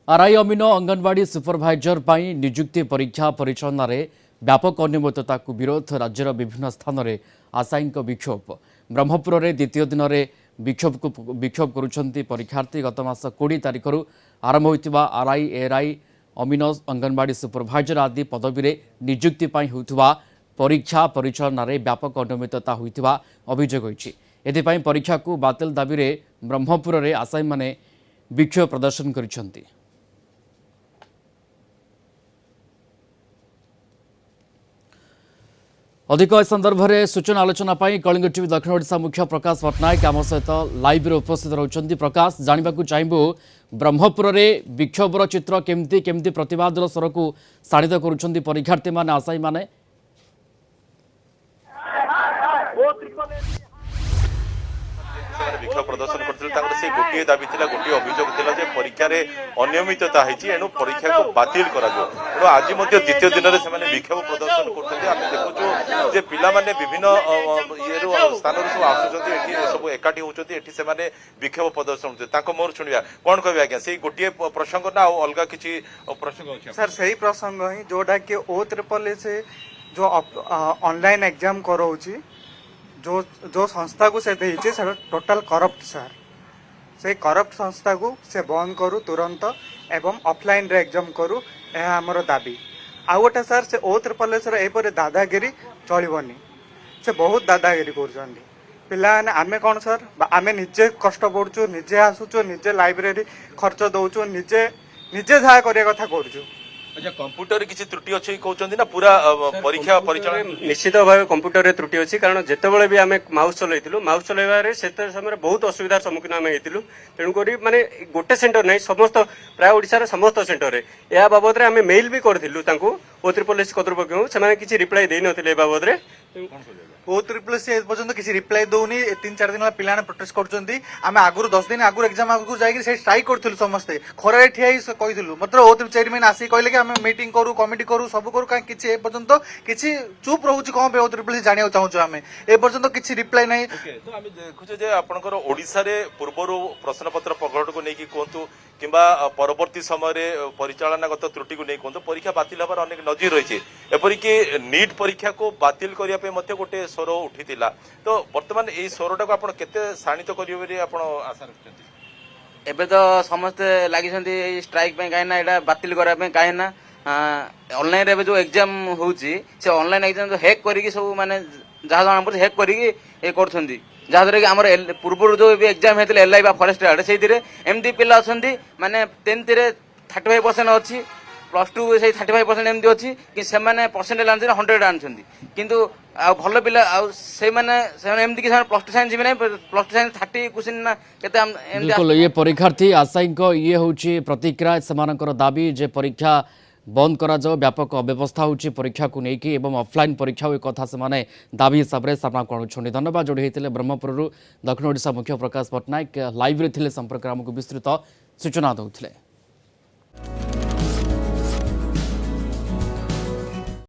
RI अमीन anganwadi supervisor पर नियुक्ति परीक्षा परिचालन में व्यापक अनियमितता विरोध राज्यर विभिन्न स्थान में आशायी विक्षोभ ब्रह्मपुर में द्वितीय दिन में विक्षोभ करुछंती परीक्षार्थी गत मास 20 तारिख आरंभ होता आरआई एआरआई अमीन अंगनवाड़ी सुपरभाइजर आदि पदवी में नियुक्ति होता परीक्षा परिचालन में व्यापक अनियमितता होता अभियोग होती एथिपाई परीक्षा को बातिल दाबी में ब्रह्मपुर में आशायी माने विक्षोभ प्रदर्शन करिसेंती। अधिक संदर्भ में सूचना आलोचना कलिंग टीवी दक्षिण ओडिशा मुख्य प्रकाश पट्टनायक आम सहित लाइव उपस्थित रही। प्रकाश जानवा चाहबू ब्रह्मपुर में विक्षोभर चित्र केमती केमती प्रतिवाद स्वर को शाणित करुँच परीक्षार्थी मैंने आशायी मैंने विक्षोभ प्रदर्शन करते गोटे दाबी गोटे अभियोग था परीक्षा अनियमितता होती एणु परीक्षा को बातिल तेणु आज द्वितीय दिन में विक्षोभ प्रदर्शन कर पाने विभिन्न स्थान सब आसुँच सब एकाठी होती विक्षोभ प्रदर्शन होते मोर शुणा कौन कह आज्ञा से गोटे प्रसंग ना अलग किसी प्रसंग सर सही प्रसंग ही जोटा कि O3 से जो ऑनलाइन एग्जाम कराऊँच जो संस्था को से देइछे से टोटल करप्ट सर से करप्ट संस्था को से बंद करू तुरंत एवं ऑफलाइन रे एग्जाम करू यह हमर दाबी आ गोटे सर से O3 सर एपरे दादागिरी चलबनी से बहुत दादागिरी करछन्ती पिला आमे कौन सर आमे निजे कष्ट पड़ुछु निजे आसुछु निजे लाइब्रेरी खर्च दउछु निजे निजे जहा करिया कथा करूछु। अच्छा कंप्यूटर किसी त्रुटि अच्छी कहते ना पूरा परीक्षा परिचालन निश्चित भाव कंप्यूटर त्रुटि अच्छी कारण जितेबाला भी आम माउस चलू माउस चलवार से समय बहुत असुविधार सम्मुखीन आम होती तेणुक माने गोटे सेंटर नहीं समस्त प्राय ओडिशार समस्त सेंटर या बाबद आम मेल भी करूँ O3 कर्तृपक्ष से किसी रिप्लाई दे नथिले बाबद O3 से पर्यंत किसी रिप्लाई दौनी 3-4 दिन पिला प्रोटेस्ट करमे आगुरी 10 दिन आगुरी एग्जाम आगु जाकि स्ट्राइक करूँ समस्ते खरारे ठिया कहीलु मतलब O3 चेयरमैन आसिक कहले कि आम मीटिंग करूँ कमिटी करूँ सब करूँ कहीं किसी एपर्यंत किसी चुप रोचे कौन पे O3 जाना चाहूँ आम एपर्यंत किसी रिप्लाई ना तो आम देखुचे आपंकर ओडिशा रे पूर्वर प्रश्नपत्र प्रकट को लेकिन कहतु किंबा परवर्ती समय परिचालनागत त्रुटि को नहीं कहतु परीक्षा बातिल हबार अनेक नजीर रही एपरिक नीट परीक्षा को बातिल करने गोटे स्वर उठी तो वर्तमान यही स्वरटा को आप शाणित करेंगे आशा रखते एबे तो समस्ते लगी स्ट्राइक कहीं यहाँ बातिल करने कहीं ऑनलाइन रे जो एग्जाम होची से ऑनलाइन एग्जाम जो हैक करी सब माने जहाँ जना पड़े हैक करी ये कर जहाँद्वारा कि आम पूर्व जो एग्जाम होते LI बा फॉरेस्ट आड़े से एमती पिला अच्छा माने 10th 35% अच्छी +2 से 35% एमती अच्छी कि से परसेंटेज आने 100 आनी किंतु भल पिला एमती कि +2 साइंस भी ना +2 साइंस 30 क्वेश्चन ना बिल्कुल ये परीक्षार्थी आशायी ये हूँ प्रतिक्रिया से दाबी जे परीक्षा बंद करा जाओ व्यापक अव्यवस्था होची परीक्षा को लेकिन एवं ऑफलाइन परीक्षा एक कथा से माने दाबी हिसाब से सामना करुँच। धन्यवाद जोड़ी होते ब्रह्मपुर दक्षिण ओडिशा मुख्य प्रकाश पट्टनायक लाइव रे थिले संपर्क आमको विस्तृत सूचना दौले।